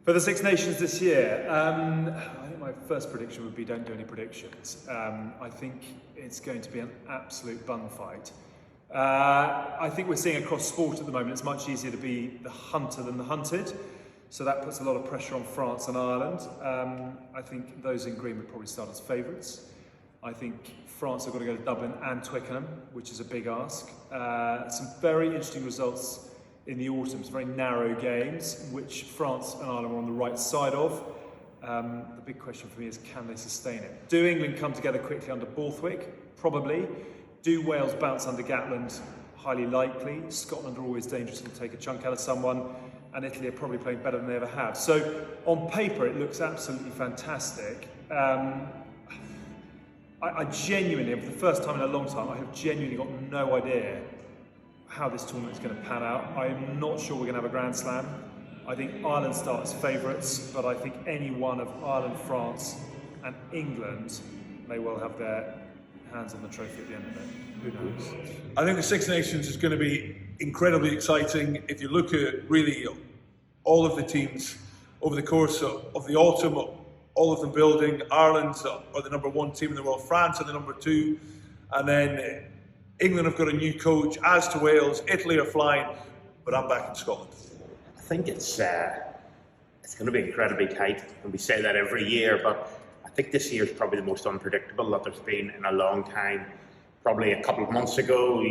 For the Six Nations this year, I think my first prediction would be don't do any predictions. I think it's going to be an absolute bun fight. I think we're seeing across sport at the moment it's much easier to be the hunter than the hunted. So that puts a lot of pressure on France and Ireland. I think those in green would probably start as favourites. I think France have got to go to Dublin and Twickenham, which is a big ask. Some very interesting results in the autumn, some very narrow games, which France and Ireland were on the right side of. The big question for me is, can they sustain it? Do England come together quickly under Borthwick? Probably. Do Wales bounce under Gatland? Highly likely. Scotland are always dangerous to take a chunk out of someone, and Italy are probably playing better than they ever have. So on paper, it looks absolutely fantastic. I genuinely, for the first time in a long time, I have genuinely got no idea how this tournament is going to pan out. I'm not sure we're going to have a Grand Slam. I think Ireland start as favourites, but I think any one of Ireland, France and England may well have their hands on the trophy at the end of it. Who knows? I think the Six Nations is going to be incredibly exciting. If you look at really all of the teams over the course of the autumn, all of them building, Ireland are the number one team in the world, France are the number two, and then England have got a new coach, as to Wales, Italy are flying, but I'm back in Scotland. I think it's going to be incredibly tight, and we say that every year, but I think this year is probably the most unpredictable that there's been in a long time. Probably a couple of months ago,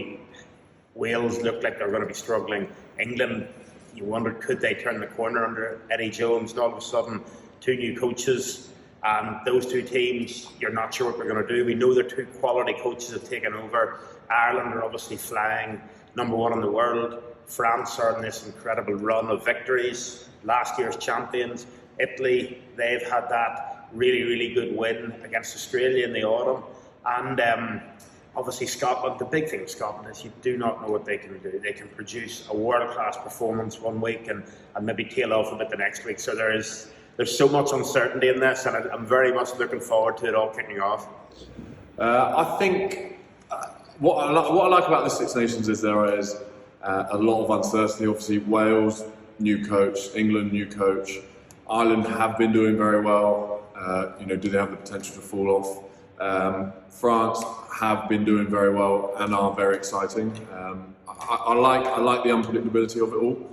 Wales looked like they were going to be struggling. England, you wondered, could they turn the corner under Eddie Jones, and all of a sudden, two new coaches, and those two teams, you're not sure what they're going to do. We know their two quality coaches have taken over. Ireland are obviously flying, number one in the world. France are in this incredible run of victories, last year's champions. Italy, they've had that really, really good win against Australia in the autumn. And obviously Scotland, the big thing with Scotland is you do not know what they can do. They can produce a world-class performance one week and maybe tail off a bit the next week. So there's so much uncertainty in this, and I'm very much looking forward to it all kicking off. I think what I like about the Six Nations is there is a lot of uncertainty. Obviously, Wales, new coach, England, new coach. Ireland have been doing very well. Do they have the potential to fall off? France have been doing very well and are very exciting. I like the unpredictability of it all,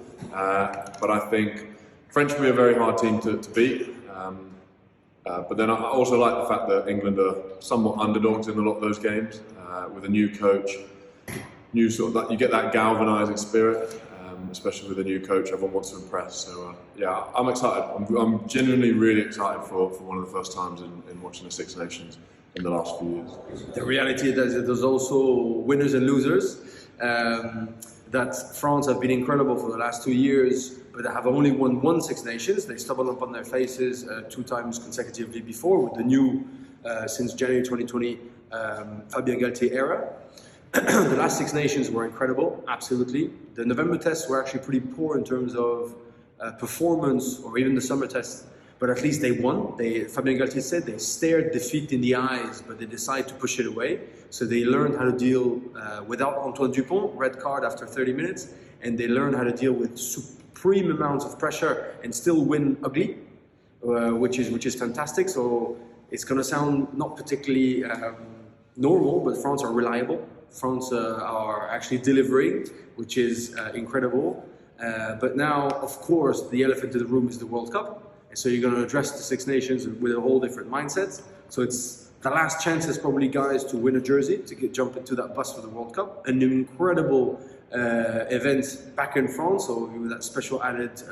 but I think French will be a very hard team to beat. But then I also like the fact that England are somewhat underdogs in a lot of those games. With a new coach, new sort of that, you get that galvanising spirit, especially with a new coach. Everyone wants to impress. So yeah, I'm excited. I'm genuinely really excited for one of the first times in watching the Six Nations in the last few years. The reality is that there's also winners and losers. That France have been incredible for the last 2 years, but they have only won one Six Nations. They stumbled up on their faces 2 times consecutively before with the new, since January 2020, Fabien Galtier era. The last Six Nations were incredible, absolutely. The November tests were actually pretty poor in terms of performance, or even the summer tests, but at least they won. Fabien Galtier said they stared defeat in the eyes, but they decided to push it away. So they learned how to deal without Antoine Dupont, red card after 30 minutes, and they learned how to deal with supreme amounts of pressure and still win ugly, which is fantastic. So it's going to sound not particularly normal, but France are reliable. France are actually delivering, which is incredible. But now, of course, the elephant in the room is the World Cup. And so you're going to address the Six Nations with a whole different mindset. So it's the last chances probably, guys, to win a jersey, to jump into that bus for the World Cup. An incredible event back in France, so with that special added,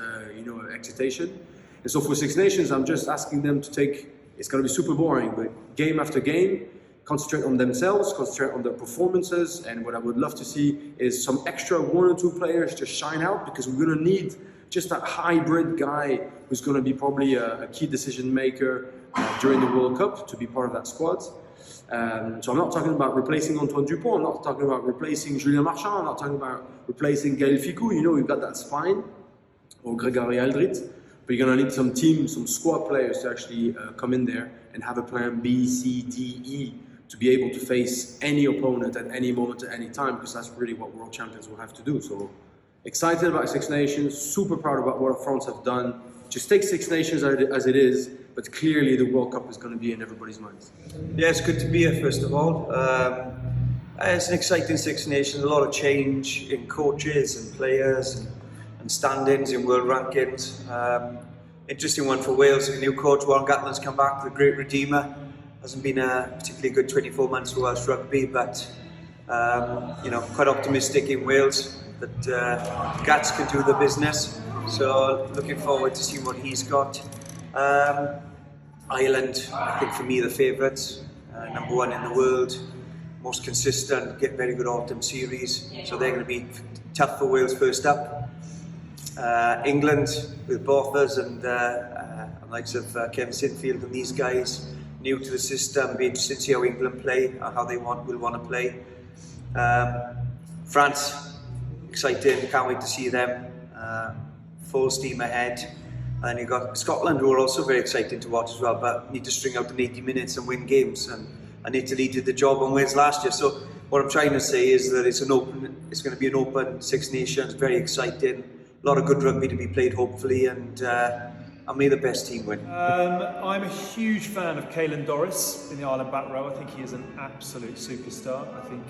excitation. And so for Six Nations, I'm just asking them to take, it's going to be super boring, but game after game, concentrate on themselves, concentrate on their performances, and what I would love to see is some extra 1 or 2 players to shine out, because we're going to need just that hybrid guy who's going to be probably a key decision maker during the World Cup to be part of that squad. So I'm not talking about replacing Antoine Dupont, I'm not talking about replacing Julien Marchand, I'm not talking about replacing Gaël Ficou. We've got that spine, or Grégory Aldrit, but you're going to need some squad players to actually come in there and have a plan B, C, D, E, to be able to face any opponent at any moment, at any time, because that's really what world champions will have to do. So excited about Six Nations, super proud about what France have done, just take Six Nations as it is, but clearly the World Cup is going to be in everybody's minds. Yeah, it's good to be here, first of all. It's an exciting Six Nations, a lot of change in coaches and players and standings in world rankings. Interesting one for Wales. A new coach, Warren Gatland's come back, the great redeemer. Hasn't been a particularly good 24 months for Welsh rugby, but quite optimistic in Wales that Gats can do the business. So looking forward to see what he's got. Ireland, I think for me, the favourites. Number one in the world, most consistent, get very good autumn series. So they're going to be tough for Wales first up. England with Bothers and likes of Kevin Sinfield and these guys, new to the system. Be interested to see how England play and how they will want to play. France, exciting, can't wait to see them. Full steam ahead. And then you've got Scotland, who are also very exciting to watch as well, but need to string out in 80 minutes and win games. And Italy did the job on Wales last year. So what I'm trying to say is that it's going to be an open Six Nations, very exciting. A lot of good rugby to be played, hopefully, and may the best team win. I'm a huge fan of Caelan Doris in the Ireland back row. I think he is an absolute superstar. I think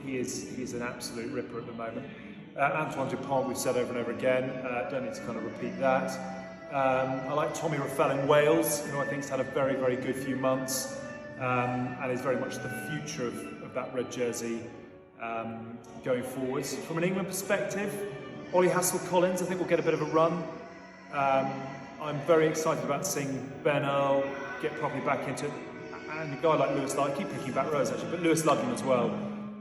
he's an absolute ripper at the moment. Antoine Dupont, we've said over and over again. Don't need to kind of repeat that. I like Tommy Raffel in Wales, who I think has had a very, very good few months and is very much the future of that red jersey going forwards. From an England perspective, Ollie Hassel-Collins, I think, will get a bit of a run. I'm very excited about seeing Ben Earl get properly back into it. And a guy like Lewis Ludlam, I keep picking back rows actually, but Lewis Ludlam as well.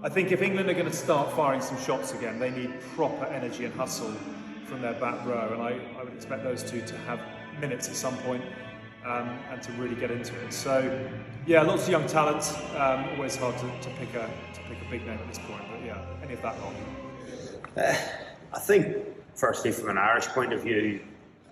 I think if England are going to start firing some shots again, they need proper energy and hustle from their back row. And I would expect those two to have minutes at some point and to really get into it. So, yeah, lots of young talent. Always hard to pick a big name at this point, but yeah, any of that lot. I think, firstly, from an Irish point of view,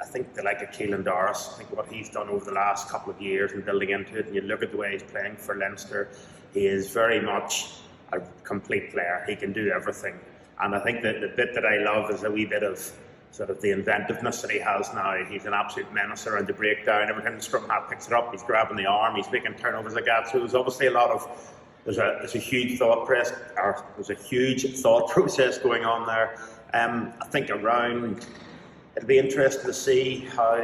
I think the like of Caelan Doris, I think what he's done over the last couple of years and building into it, and you look at the way he's playing for Leinster, he is very much a complete player. He can do everything. And I think that the bit that I love is a wee bit of sort of the inventiveness that he has now. He's an absolute menace around the breakdown. Every time the scrum half picks it up, he's grabbing the arm, he's making turnovers like that. So there's obviously there's a huge thought process going on there. I think it'll be interesting to see how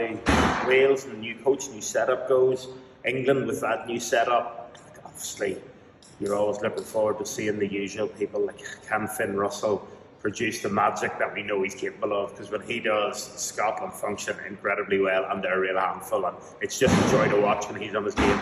Wales and the new coach, new setup goes. England with that new setup, obviously, you're always looking forward to seeing the usual people like can Finn Russell produce the magic that we know he's capable of, because when he does, Scotland function incredibly well and they're a real handful, and it's just a joy to watch when he's on his game.